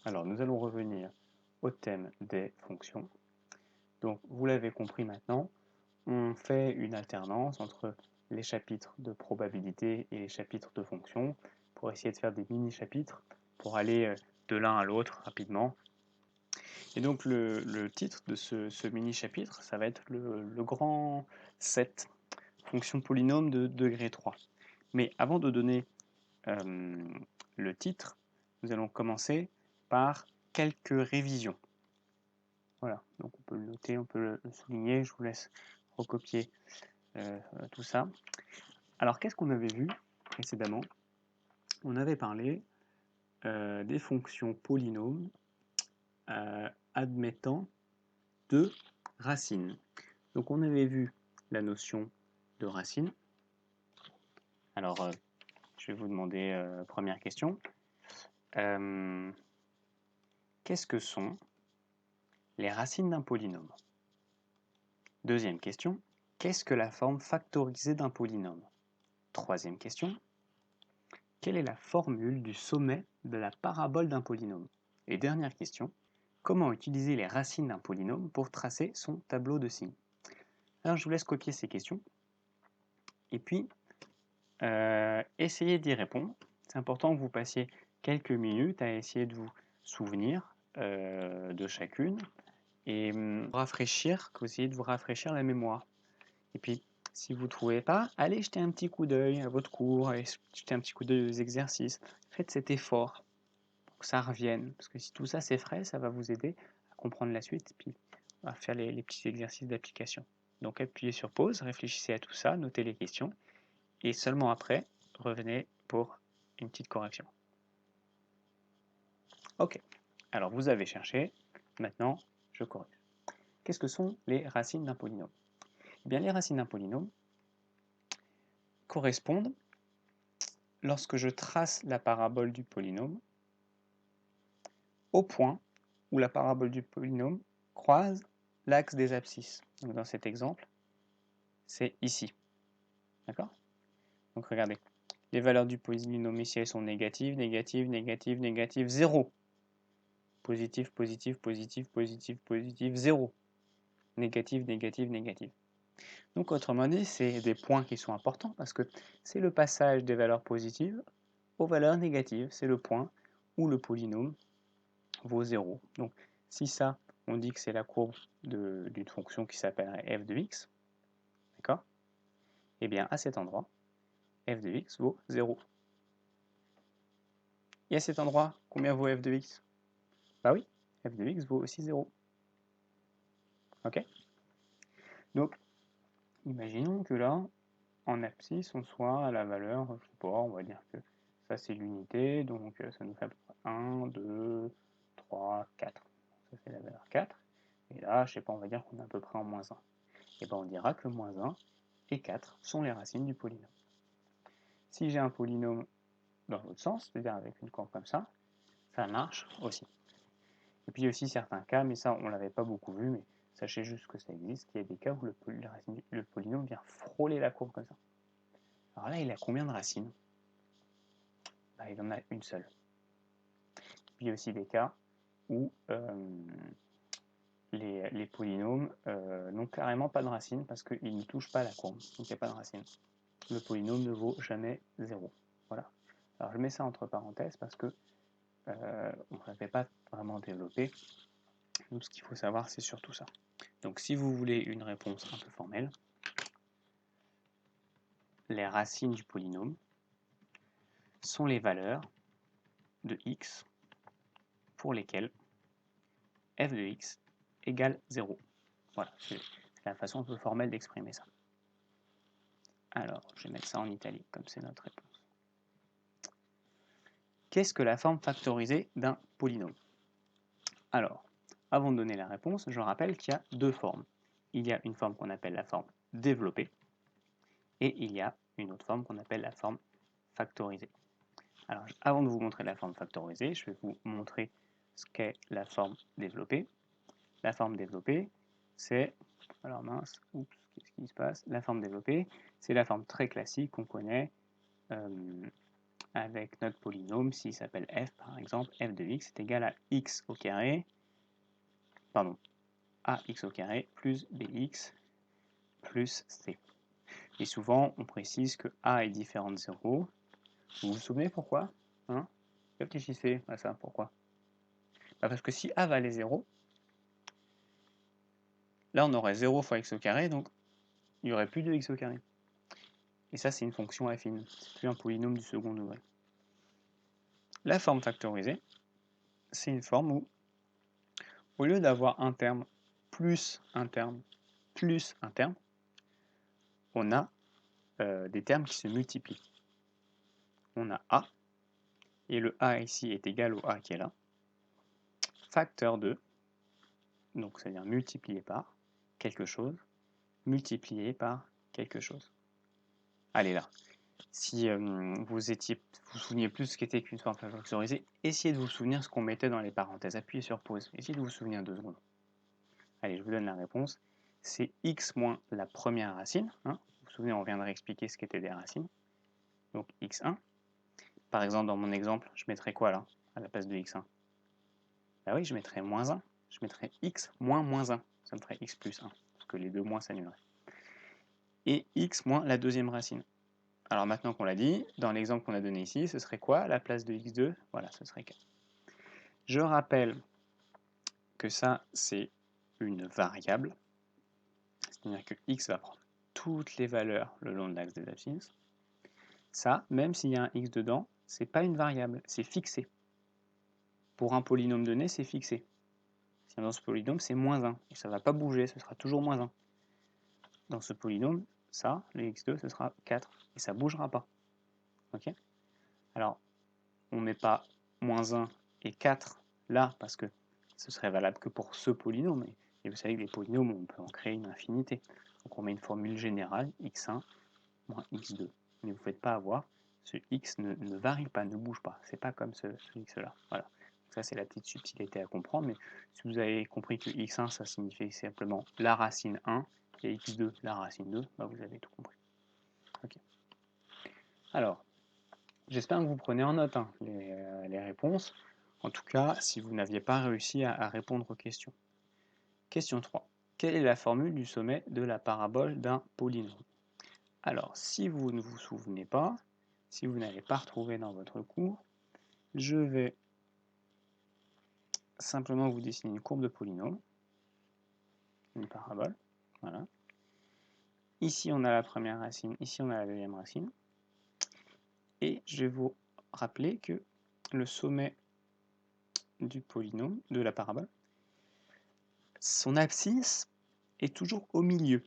Alors, nous allons revenir au thème des fonctions. Donc, vous l'avez compris maintenant, on fait une alternance entre les chapitres de probabilité et les chapitres de fonctions pour essayer de faire des mini-chapitres pour aller de l'un à l'autre rapidement. Et donc, le titre de ce mini-chapitre, ça va être le grand set, fonction polynôme de degré 3. Mais avant de donner le titre, nous allons commencer par quelques révisions. Voilà, donc on peut le noter, on peut le souligner, je vous laisse recopier tout ça. Alors qu'est-ce qu'on avait vu précédemment? On avait parlé des fonctions polynômes admettant deux racines. Donc on avait vu la notion de racine. Alors je vais vous demander première question. Qu'est-ce que sont les racines d'un polynôme? Deuxième question, qu'est-ce que la forme factorisée d'un polynôme? Troisième question, quelle est la formule du sommet de la parabole d'un polynôme? Et dernière question, comment utiliser les racines d'un polynôme pour tracer son tableau de signes? Alors je vous laisse copier ces questions et puis essayez d'y répondre. C'est important que vous passiez quelques minutes à essayer de vous souvenir de chacune et rafraîchir, que vous essayez de vous rafraîchir la mémoire. Et puis, si vous ne trouvez pas, allez jeter un petit coup d'œil à votre cours, allez jeter un petit coup d'œil aux exercices. Faites cet effort pour que ça revienne. Parce que si tout ça c'est frais, ça va vous aider à comprendre la suite et puis à faire les petits exercices d'application. Donc appuyez sur pause, réfléchissez à tout ça, notez les questions et seulement après, revenez pour une petite correction. Ok, alors vous avez cherché, maintenant je corrige. Qu'est-ce que sont les racines d'un polynôme? Eh bien, les racines d'un polynôme correspondent, lorsque je trace la parabole du polynôme, au point où la parabole du polynôme croise l'axe des abscisses. Donc dans cet exemple, c'est ici. D'accord? Donc regardez, les valeurs du polynôme ici, elles sont négatives, négatives, négatives, négatives, 0. Positif, positif, positif, positif, positif, 0. Négative, négative, négative. Donc autrement dit, c'est des points qui sont importants parce que c'est le passage des valeurs positives aux valeurs négatives. C'est le point où le polynôme vaut 0. Donc si ça, on dit que c'est la courbe d'une fonction qui s'appellerait f de x, d'accord? Et bien à cet endroit, f de x vaut 0. Et à cet endroit, combien vaut f de x? Bah oui, f de x vaut aussi 0. Ok? Donc, imaginons que là, en abscisse, on soit à la valeur, je sais pas, on va dire que ça c'est l'unité, donc ça nous fait à peu près 1, 2, 3, 4. Ça c'est la valeur 4. Et là, je sais pas, on va dire qu'on est à peu près en moins 1. Et bien on dira que moins 1 et 4 sont les racines du polynôme. Si j'ai un polynôme dans l'autre sens, c'est-à-dire avec une courbe comme ça marche aussi. Et puis il y a aussi certains cas, mais ça on ne l'avait pas beaucoup vu, mais sachez juste que ça existe, qu'il y a des cas où le polynôme vient frôler la courbe comme ça. Alors là, il a combien de racines? Bah, il en a une seule. Puis il y a aussi des cas où les polynômes n'ont carrément pas de racines parce qu'ils ne touchent pas la courbe, donc il n'y a pas de racine. Le polynôme ne vaut jamais 0. Voilà. Alors je mets ça entre parenthèses parce que on ne l'avait pas vraiment développé. Donc ce qu'il faut savoir, c'est surtout ça. Donc si vous voulez une réponse un peu formelle, les racines du polynôme sont les valeurs de x pour lesquelles f de x égale 0. Voilà, c'est la façon un peu formelle d'exprimer ça. Alors, je vais mettre ça en italique, comme c'est notre réponse. Qu'est-ce que la forme factorisée d'un polynôme? Alors, avant de donner la réponse, je rappelle qu'il y a deux formes. Il y a une forme qu'on appelle la forme développée, et il y a une autre forme qu'on appelle la forme factorisée. Alors, avant de vous montrer la forme factorisée, je vais vous montrer ce qu'est la forme développée. La forme développée, c'est... Alors mince, oups, qu'est-ce qui se passe? La forme développée, c'est la forme très classique qu'on connaît. avec notre polynôme, s'il s'appelle f par exemple, f de x est égal à x au carré, pardon, ax au carré plus bx plus c. Et souvent, on précise que a est différent de 0. Vous vous souvenez pourquoi, hein? Réfléchissez à ça, pourquoi? Parce que si a valait 0, là on aurait 0 fois x au carré, donc il n'y aurait plus de x au carré. Et ça, c'est une fonction affine, c'est plus un polynôme du second degré. La forme factorisée, c'est une forme où, au lieu d'avoir un terme plus un terme plus un terme, on a des termes qui se multiplient. On a a, et le a ici est égal au a qui est là, facteur de, donc c'est-à-dire multiplié par quelque chose, multiplié par quelque chose. Allez là, si vous vous souveniez plus ce qu'était qu'une forme factorisée, essayez de vous souvenir ce qu'on mettait dans les parenthèses. Appuyez sur pause, essayez de vous souvenir 2 secondes. Allez, je vous donne la réponse. C'est x moins la première racine. Hein. Vous vous souvenez, on viendrait expliquer ce qu'étaient des racines. Donc x1. Par exemple, dans mon exemple, je mettrais quoi là, à la place de x1? Bah oui, je mettrais moins 1. Je mettrais x moins moins 1. Ça me ferait x plus 1, parce que les deux moins s'annuleraient. Et x moins la deuxième racine. Alors maintenant qu'on l'a dit, dans l'exemple qu'on a donné ici, ce serait quoi à la place de x2? Voilà, ce serait 4. Je rappelle que ça, c'est une variable. C'est-à-dire que x va prendre toutes les valeurs le long de l'axe des abscisses. Ça, même s'il y a un x dedans, c'est pas une variable, c'est fixé. Pour un polynôme donné, c'est fixé. Si dans ce polynôme, c'est moins 1, et ça ne va pas bouger, ce sera toujours moins 1. Dans ce polynôme, ça, le x2, ce sera 4, et ça ne bougera pas. Ok? Alors, on ne met pas moins 1 et 4 là, parce que ce serait valable que pour ce polynôme. Et vous savez que les polynômes, on peut en créer une infinité. Donc on met une formule générale, x1 moins x2. Ne vous faites pas avoir, ce x ne varie pas, ne bouge pas. C'est pas comme ce x-là. Voilà. Ça, c'est la petite subtilité à comprendre. Mais si vous avez compris que x1, ça signifie simplement la racine 1, et x2, la racine 2, bah vous avez tout compris. Ok. Alors, j'espère que vous prenez en note hein, les réponses. En tout cas, si vous n'aviez pas réussi à répondre aux questions. Question 3. Quelle est la formule du sommet de la parabole d'un polynôme? Alors, si vous ne vous souvenez pas, si vous n'avez pas retrouvé dans votre cours, je vais simplement vous dessiner une courbe de polynôme, une parabole, voilà. Ici, on a la première racine, ici, on a la deuxième racine. Et je vais vous rappeler que le sommet du polynôme, de la parabole, son abscisse est toujours au milieu,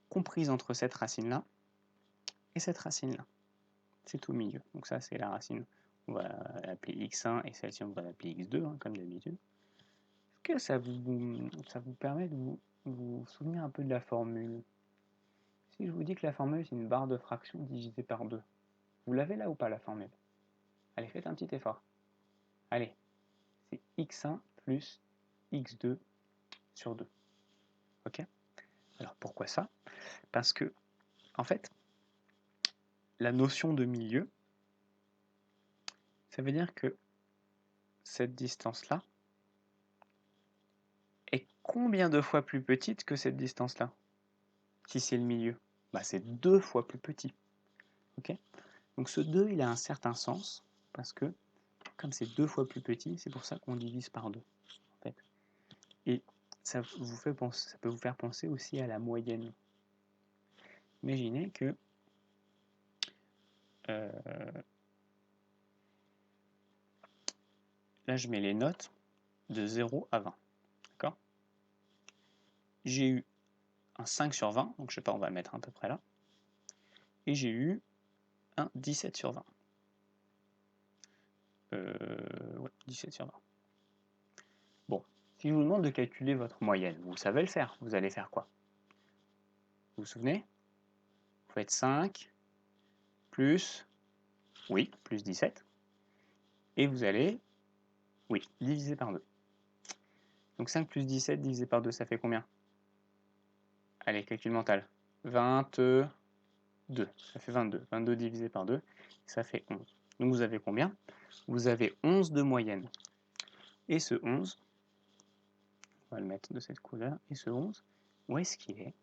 comprise entre cette racine-là et cette racine-là. C'est au milieu. Donc ça, c'est la racine. On va l'appeler x1 et celle-ci, on va l'appeler x2, hein, comme d'habitude. Est-ce que ça vous permet de vous souvenir un peu de la formule? Si je vous dis que la formule, c'est une barre de fraction divisée par 2, vous l'avez là ou pas, la formule? Allez, faites un petit effort. Allez, c'est x1 plus x2 sur 2. Ok? Alors, pourquoi ça? Parce que, en fait, la notion de milieu, ça veut dire que cette distance-là est combien de fois plus petite que cette distance-là? Si c'est le milieu, bah c'est 2 fois plus petit. Okay, donc ce 2, il a un certain sens, parce que comme c'est 2 fois plus petit, c'est pour ça qu'on divise par 2. En fait. Et ça peut vous faire penser aussi à la moyenne. Imaginez que là, je mets les notes de 0 à 20. D'accord? J'ai eu un 5 sur 20, donc je sais pas, on va le mettre à peu près là. Et j'ai eu un 17 sur 20. Ouais, 17 sur 20. Bon, si je vous demande de calculer votre moyenne, vous savez le faire. Vous allez faire quoi? Vous vous souvenez? Vous faites 5 plus, oui, plus 17. Et vous allez, oui, diviser par 2. Donc 5 plus 17 divisé par 2, ça fait combien? Allez, calcul mental. 20, 2. Ça fait 22. 22 divisé par 2, ça fait 11. Donc vous avez combien? Vous avez 11 de moyenne. Et ce 11, on va le mettre de cette couleur, et ce 11, où est-ce qu'il est?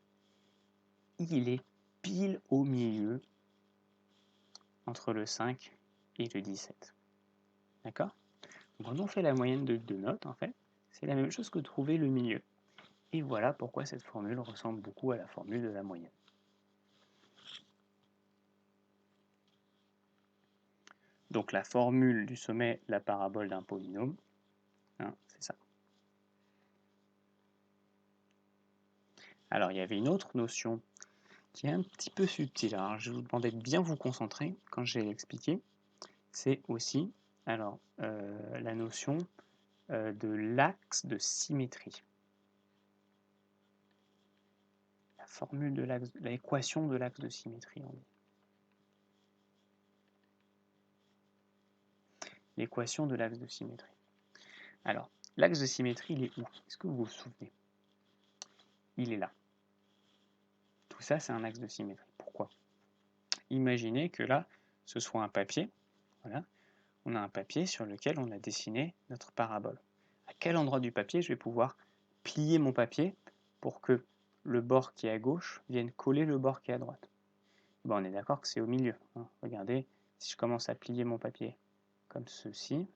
Il est pile au milieu entre le 5 et le 17. D'accord? Quand on fait la moyenne de deux notes, en fait, c'est la même chose que de trouver le milieu. Et voilà pourquoi cette formule ressemble beaucoup à la formule de la moyenne. Donc la formule du sommet, la parabole d'un polynôme, hein, c'est ça. Alors il y avait une autre notion qui est un petit peu subtile. Alors je vous demandais de bien vous concentrer quand je vais l'expliquer. C'est aussi la notion de l'axe de symétrie. La formule de l'axe, l'équation de l'axe de symétrie, on dit. L'équation de l'axe de symétrie. Alors, l'axe de symétrie, il est où? Est-ce que vous vous souvenez? Il est là. Tout ça, c'est un axe de symétrie. Pourquoi? Imaginez que là, ce soit un papier. Voilà. On a un papier sur lequel on a dessiné notre parabole. À quel endroit du papier je vais pouvoir plier mon papier pour que le bord qui est à gauche vienne coller le bord qui est à droite? Bon, on est d'accord que c'est au milieu. Hein. Regardez, si je commence à plier mon papier comme ceci,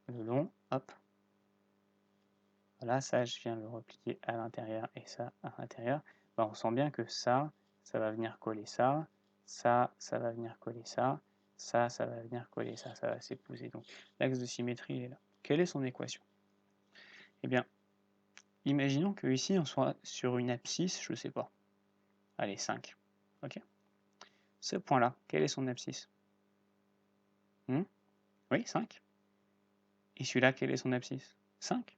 le long, hop. Voilà, ça, je viens le replier à l'intérieur et ça à l'intérieur. Ben, on sent bien que ça va venir coller ça, ça va venir coller ça, ça va venir coller ça va s'épouser. Donc l'axe de symétrie est là. Quelle est son équation? Eh bien, imaginons que ici on soit sur une abscisse, je ne sais pas. Allez, 5. Ok. Ce point-là, quelle est son abscisse? Oui, 5. Et celui-là, quelle est son abscisse? 5.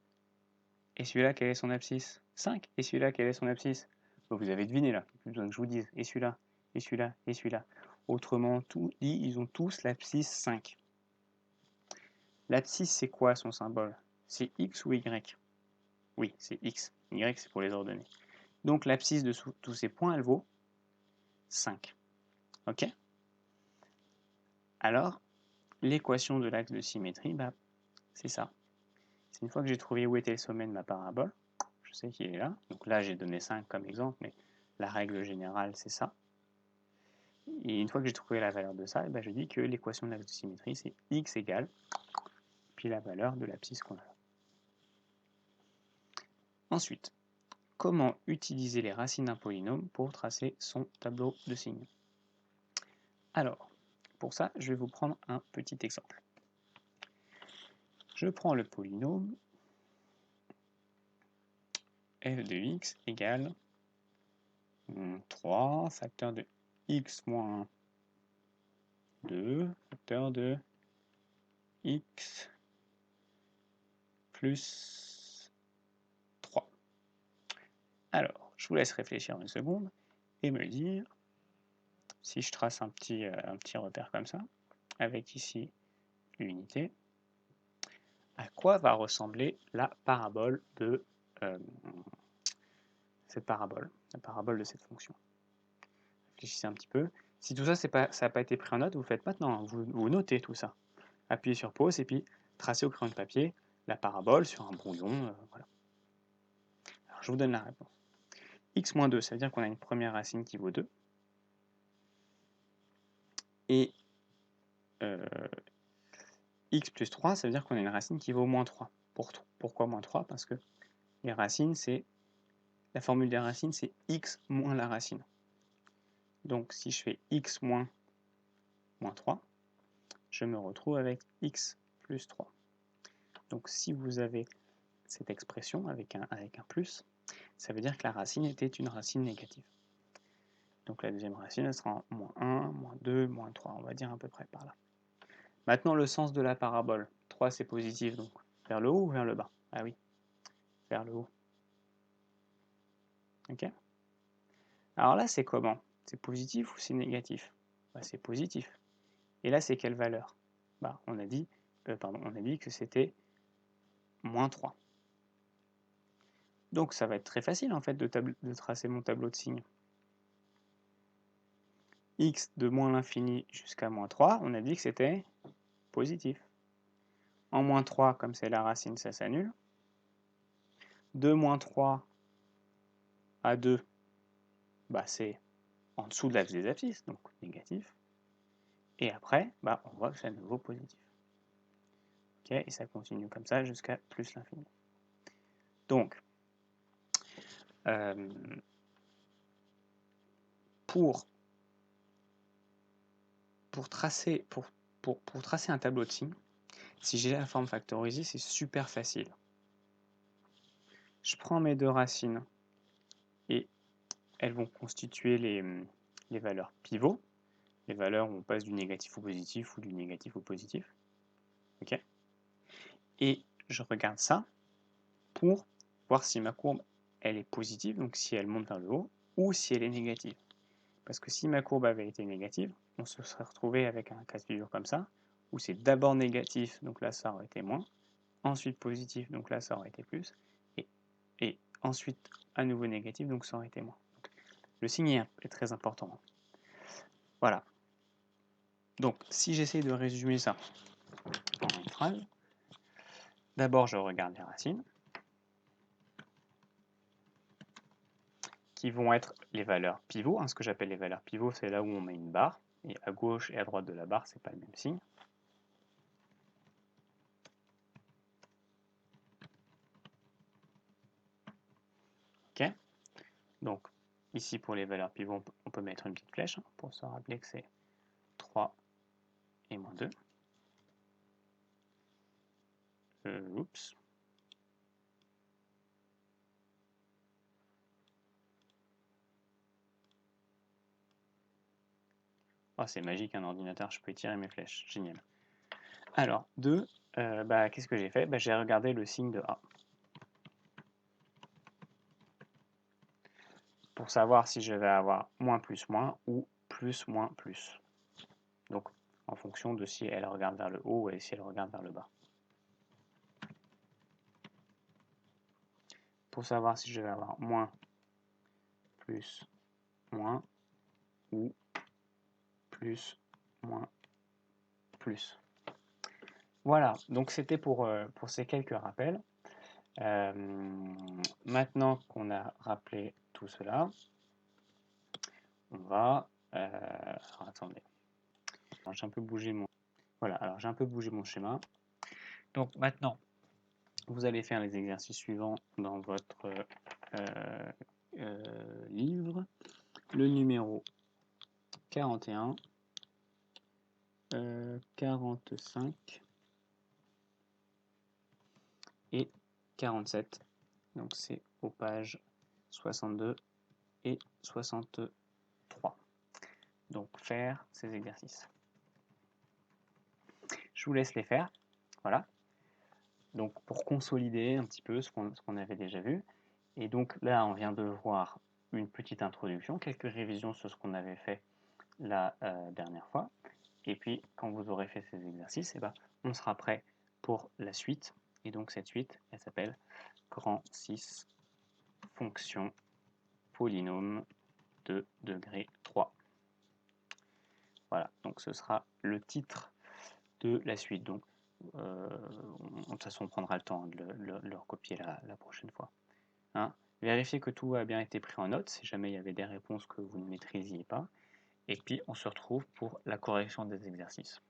Et celui-là, quelle est son abscisse? 5. Et celui-là, quelle est son abscisse? Bon, vous avez deviné là, plus besoin que je vous dise. Et celui-là, et celui-là, et celui-là. Autrement tout dit, ils ont tous l'abscisse 5. L'abscisse, c'est quoi son symbole? C'est X ou Y? Oui, c'est X. Y, c'est pour les ordonnées. Donc l'abscisse de tous ces points, elle vaut 5. Ok? Alors, l'équation de l'axe de symétrie, bah, c'est ça. C'est une fois que j'ai trouvé où était le sommet de ma parabole, je sais qu'il est là. Donc là, j'ai donné 5 comme exemple, mais la règle générale, c'est ça. Et une fois que j'ai trouvé la valeur de ça, eh ben, je dis que l'équation de l'axe de symétrie, c'est x égale, puis la valeur de l'abscisse qu'on a là. Ensuite, comment utiliser les racines d'un polynôme pour tracer son tableau de signes? Alors, pour ça, je vais vous prendre un petit exemple. Je prends le polynôme f de x égale 3 facteur de x moins 2 facteur de x plus 3. Alors, je vous laisse réfléchir une seconde et me dire, si je trace un petit repère comme ça, avec ici l'unité, à quoi va ressembler la parabole de cette parabole, la parabole de cette fonction? Réfléchissez un petit peu. Si tout ça, ça n'a pas été pris en note, vous faites maintenant, vous notez tout ça. Appuyez sur pause et puis tracez au crayon de papier la parabole sur un brouillon. Voilà. Alors, je vous donne la réponse. X moins 2, ça veut dire qu'on a une première racine qui vaut 2. Et x plus 3, ça veut dire qu'on a une racine qui vaut moins 3. Pourquoi moins 3? Parce que les racines, la formule des racines, c'est x moins la racine. Donc si je fais x moins 3, je me retrouve avec x plus 3. Donc si vous avez cette expression avec un plus, ça veut dire que la racine était une racine négative. Donc la deuxième racine, elle sera en moins 1, moins 2, moins 3, on va dire à peu près par là. Maintenant, le sens de la parabole. 3, c'est positif, donc vers le haut ou vers le bas? Ah oui, vers le haut. Ok? Alors là, c'est comment? C'est positif ou c'est négatif? Bah, c'est positif. Et là, c'est quelle valeur? Bah, on a dit que c'était moins 3. Donc ça va être très facile en fait de tracer mon tableau de signes. x de moins l'infini jusqu'à moins 3, on a dit que c'était positif. En moins 3, comme c'est la racine, ça s'annule. De moins 3 à 2, bah, c'est en dessous de l'axe des abscisses, donc négatif. Et après, bah, on voit que c'est à nouveau positif. Okay, et ça continue comme ça jusqu'à plus l'infini. Donc, pour tracer un tableau de signes, si j'ai la forme factorisée, c'est super facile. Je prends mes deux racines et elles vont constituer les valeurs pivots, les valeurs où on passe du négatif au positif ou du négatif au positif. Okay, et je regarde ça pour voir si ma courbe elle est positive, donc si elle monte vers le haut, ou si elle est négative. Parce que si ma courbe avait été négative, on se serait retrouvé avec un cas de figure comme ça, où c'est d'abord négatif, donc là ça aurait été moins, ensuite positif, donc là ça aurait été plus, et ensuite à nouveau négatif, donc ça aurait été moins. Donc, le signe est très important. Voilà. Donc si j'essaye de résumer ça en une phrase, d'abord je regarde les racines, qui vont être les valeurs pivots. Ce que j'appelle les valeurs pivots, c'est là où on met une barre, et à gauche et à droite de la barre, c'est pas le même signe. Ok. Donc, ici, pour les valeurs pivots, on peut mettre une petite flèche pour se rappeler que c'est 3 et moins 2. Oups. Oh, c'est magique, un ordinateur, je peux étirer mes flèches. Génial. Alors, 2, qu'est-ce que j'ai fait? J'ai regardé le signe de A. Pour savoir si je vais avoir moins plus moins ou plus moins plus. Donc, en fonction de si elle regarde vers le haut et si elle regarde vers le bas. Pour savoir si je vais avoir moins, plus, moins, ou plus, moins, plus. Voilà, donc c'était pour ces quelques rappels. Maintenant qu'on a rappelé tout cela, on va... alors attendez, j'ai un peu bougé mon... Voilà, alors j'ai un peu bougé mon schéma. Donc maintenant, vous allez faire les exercices suivants dans votre livre. Le numéro 41, 45 et 47. Donc c'est aux pages 62 et 63. Donc faire ces exercices. Je vous laisse les faire. Voilà. Donc pour consolider un petit peu ce qu'on avait déjà vu. Et donc là, on vient de voir une petite introduction, quelques révisions sur ce qu'on avait fait la dernière fois. Et puis, quand vous aurez fait ces exercices, on sera prêt pour la suite. Et donc cette suite, elle s'appelle grand 6 fonction polynôme de degré 3. Voilà, donc ce sera le titre de la suite. Donc, de toute façon, on prendra le temps de le recopier la prochaine fois. Hein, vérifiez que tout a bien été pris en note, si jamais il y avait des réponses que vous ne maîtrisiez pas. Et puis, on se retrouve pour la correction des exercices.